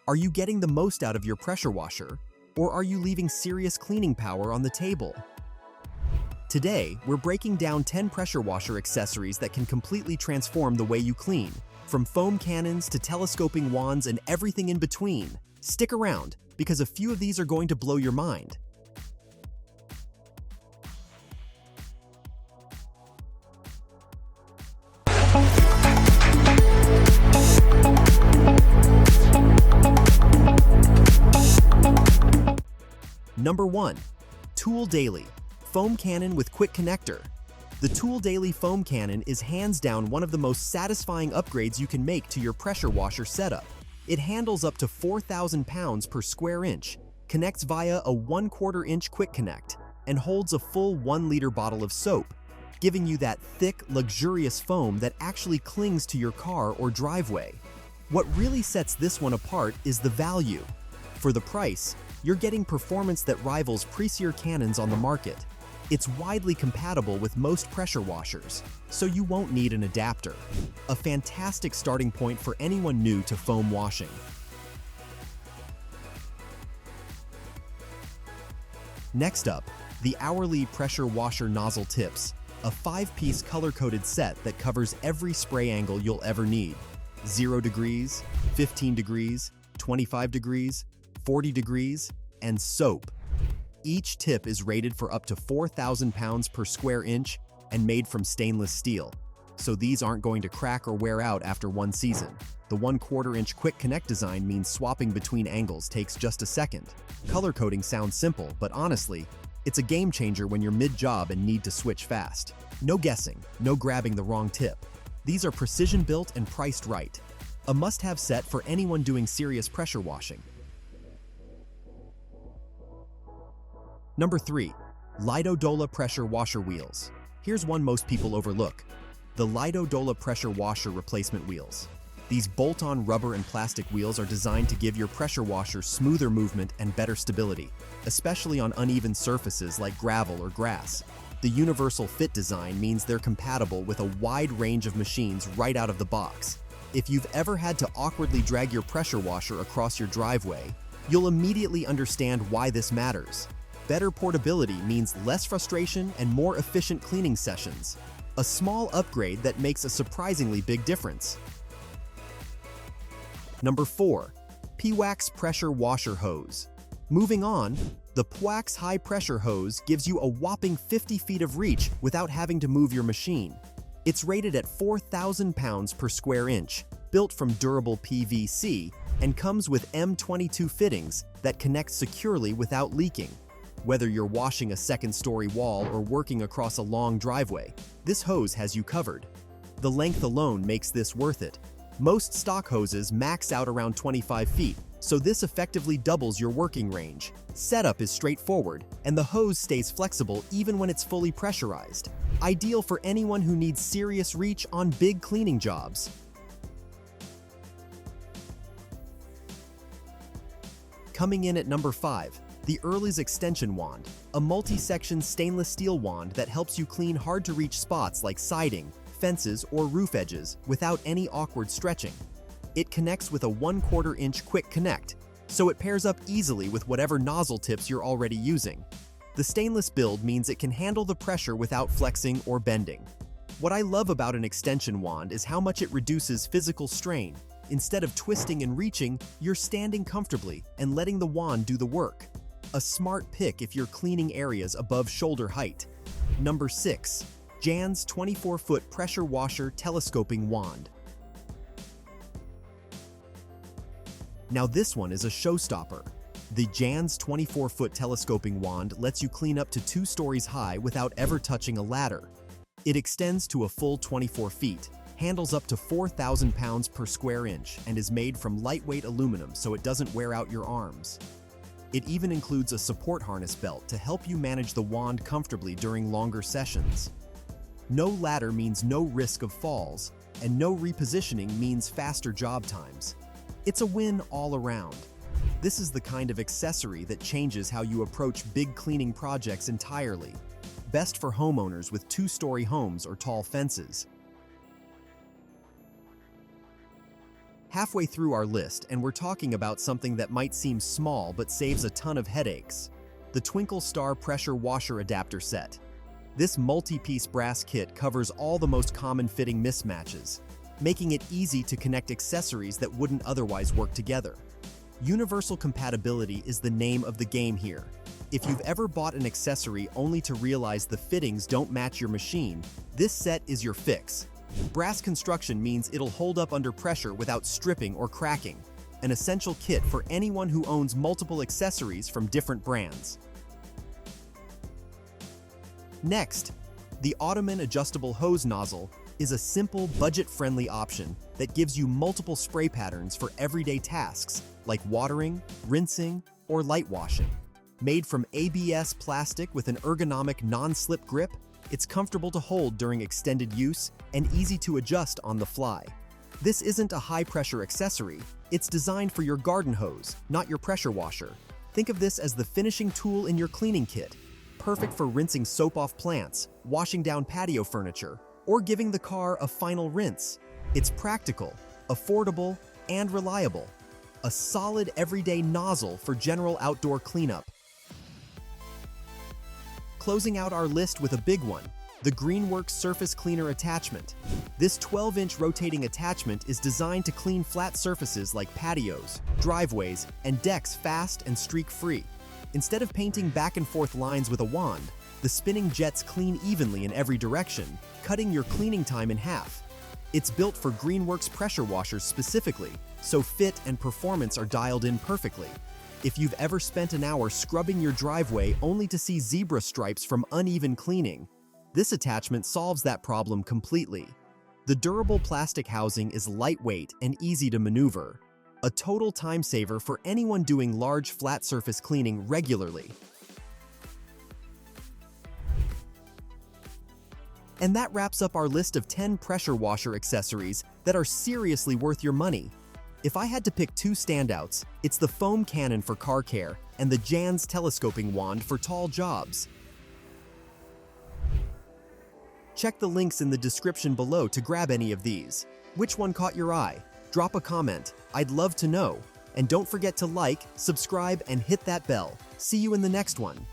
Are you getting the most out of your pressure washer, or are you leaving serious cleaning power on the table? Today, we're breaking down 10 pressure washer accessories that can completely transform the way you clean, from foam cannons to telescoping wands and everything in between. Stick around, because a few of these are going to blow your mind. Number 1. Tool Daily Foam Cannon with Quick Connector. The Tool Daily Foam Cannon is hands down one of the most satisfying upgrades you can make to your pressure washer setup. It handles up to 4,000 pounds per square inch, connects via a 1/4 inch quick connect, and holds a full 1-liter bottle of soap, giving you that thick, luxurious foam that actually clings to your car or driveway. What really sets this one apart is the value. For the price, you're getting performance that rivals pricier cannons on the market. It's widely compatible with most pressure washers, so you won't need an adapter. A fantastic starting point for anyone new to foam washing. Next up, the Hourly Pressure Washer Nozzle Tips, a 5-piece color-coded set that covers every spray angle you'll ever need. 0 degrees, 15 degrees, 25 degrees, 40 degrees, and soap. Each tip is rated for up to 4,000 pounds per square inch and made from stainless steel, so these aren't going to crack or wear out after one season. The 1/4 inch quick connect design means swapping between angles takes just a second. Color coding sounds simple, but honestly, it's a game changer when you're mid-job and need to switch fast. No guessing, no grabbing the wrong tip. These are precision built and priced right. A must-have set for anyone doing serious pressure washing. Number 3. Lido-Dola Pressure Washer Wheels. Here's one most people overlook: the Lido-Dola Pressure Washer Replacement Wheels. These bolt-on rubber and plastic wheels are designed to give your pressure washer smoother movement and better stability, especially on uneven surfaces like gravel or grass. The universal fit design means they're compatible with a wide range of machines right out of the box. If you've ever had to awkwardly drag your pressure washer across your driveway, you'll immediately understand why this matters. Better portability means less frustration and more efficient cleaning sessions. A small upgrade that makes a surprisingly big difference. Number 4. P-Wax Pressure Washer Hose. Moving on, the P-Wax High Pressure Hose gives you a whopping 50 feet of reach without having to move your machine. It's rated at 4,000 pounds per square inch, built from durable PVC, and comes with M22 fittings that connect securely without leaking. Whether you're washing a second-story wall or working across a long driveway, this hose has you covered. The length alone makes this worth it. Most stock hoses max out around 25 feet, so this effectively doubles your working range. Setup is straightforward, and the hose stays flexible even when it's fully pressurized. Ideal for anyone who needs serious reach on big cleaning jobs. Coming in at number 5. The Early's Extension Wand, a multi-section stainless steel wand that helps you clean hard-to-reach spots like siding, fences, or roof edges without any awkward stretching. It connects with a 1/4 inch quick connect, so it pairs up easily with whatever nozzle tips you're already using. The stainless build means it can handle the pressure without flexing or bending. What I love about an extension wand is how much it reduces physical strain. Instead of twisting and reaching, you're standing comfortably and letting the wand do the work. A smart pick if you're cleaning areas above shoulder height. Number 6. Jan's 24-foot Pressure Washer Telescoping Wand. Now this one is a showstopper. The Jan's 24-foot telescoping wand lets you clean up to 2 stories high without ever touching a ladder. It extends to a full 24 feet, handles up to 4,000 pounds per square inch, and is made from lightweight aluminum so it doesn't wear out your arms. It even includes a support harness belt to help you manage the wand comfortably during longer sessions. No ladder means no risk of falls, and no repositioning means faster job times. It's a win all around. This is the kind of accessory that changes how you approach big cleaning projects entirely. Best for homeowners with 2-story homes or tall fences. Halfway through our list, and we're talking about something that might seem small but saves a ton of headaches. The Twinkle Star Pressure Washer Adapter Set. This multi-piece brass kit covers all the most common fitting mismatches, making it easy to connect accessories that wouldn't otherwise work together. Universal compatibility is the name of the game here. If you've ever bought an accessory only to realize the fittings don't match your machine, this set is your fix. Brass construction means it'll hold up under pressure without stripping or cracking, an essential kit for anyone who owns multiple accessories from different brands. Next, the Ottoman Adjustable Hose Nozzle is a simple, budget-friendly option that gives you multiple spray patterns for everyday tasks like watering, rinsing, or light washing. Made from ABS plastic with an ergonomic non-slip grip, it's comfortable to hold during extended use and easy to adjust on the fly. This isn't a high-pressure accessory, it's designed for your garden hose, not your pressure washer. Think of this as the finishing tool in your cleaning kit, perfect for rinsing soap off plants, washing down patio furniture, or giving the car a final rinse. It's practical, affordable, and reliable. A solid everyday nozzle for general outdoor cleanup. Closing out our list with a big one, the Greenworks Surface Cleaner Attachment. This 12-inch rotating attachment is designed to clean flat surfaces like patios, driveways, and decks fast and streak-free. Instead of painting back and forth lines with a wand, the spinning jets clean evenly in every direction, cutting your cleaning time in half. It's built for Greenworks pressure washers specifically, so fit and performance are dialed in perfectly. If you've ever spent an hour scrubbing your driveway only to see zebra stripes from uneven cleaning, this attachment solves that problem completely. The durable plastic housing is lightweight and easy to maneuver, a total time saver for anyone doing large flat surface cleaning regularly. And that wraps up our list of 10 pressure washer accessories that are seriously worth your money. If I had to pick two standouts, it's the foam cannon for car care and the Jan's telescoping wand for tall jobs. Check the links in the description below to grab any of these. Which one caught your eye? Drop a comment, I'd love to know. And don't forget to like, subscribe, and hit that bell. See you in the next one.